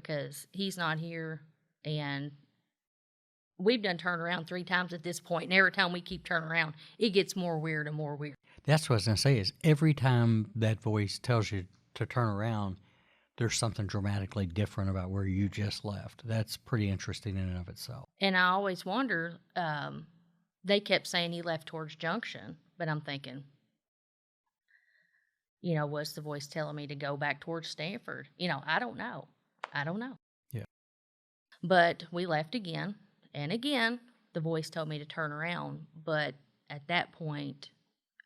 because he's not here, and we've done turn around 3 times at this point, and every time we keep turning around, it gets more weird and more weird. That's what I was going to say is every time that voice tells you to turn around, there's something dramatically different about where you just left. That's pretty interesting in and of itself. And I always wonder, they kept saying he left towards Junction, but I'm thinking, was the voice telling me to go back towards Stanford? I don't know. Yeah. But we left again, and again, the voice told me to turn around, but at that point,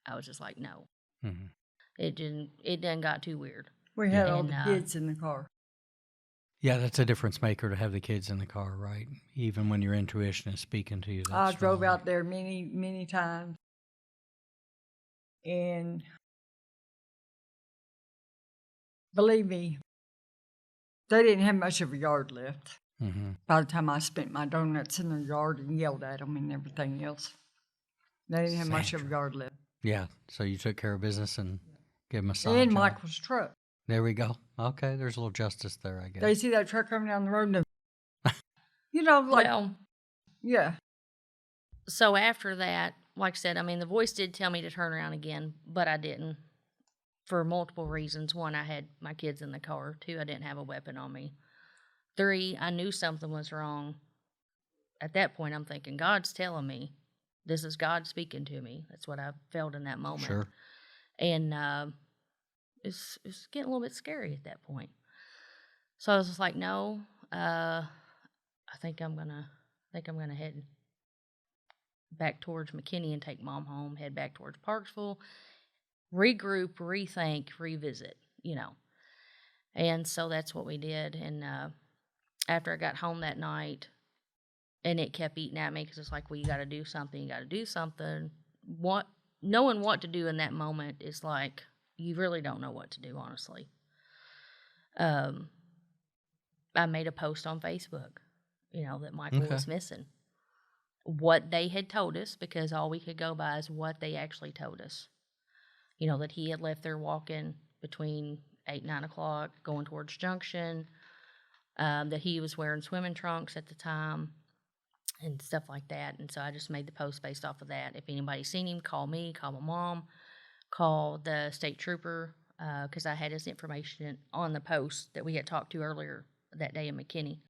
I was just like, no. Mm-hmm. It didn't got too weird. We had all the kids in the car. Yeah, that's a difference maker to have the kids in the car, right? Even when your intuition is speaking to you. I drove out there many, many times. And believe me, they didn't have much of a yard left. Mm-hmm. By the time I spent my donuts in their yard and yelled at them and everything else, they didn't have much of a yard left. Yeah, so you took care of business and gave them a sign. And Michael's truck. There we go. Okay, there's a little justice there, I guess. They see that truck coming down the road and yeah. So after that, like I said, the voice did tell me to turn around again, but I didn't for multiple reasons. 1, I had my kids in the car. 2, I didn't have a weapon on me. 3, I knew something was wrong. At that point, I'm thinking, God's telling me. This is God speaking to me. That's what I felt in that moment. Sure. And it's getting a little bit scary at that point. So I was just like, no, I think I'm gonna head back towards McKinney and take Mom home, head back towards Parksville, regroup, rethink, revisit, And so that's what we did. And after I got home that night, and it kept eating at me because it's like, well, you got to do something. Knowing what to do in that moment is like, you really don't know what to do, honestly. I made a post on Facebook, that Michael was missing. What they had told us, because all we could go by is what they actually told us. That he had left there walking between 8 and 9 o'clock, going towards Junction, that he was wearing swimming trunks at the time, and stuff like that. And so I just made the post based off of that. If anybody's seen him, call me, call my mom, call the state trooper, because I had his information on the post that we had talked to earlier that day in McKinney.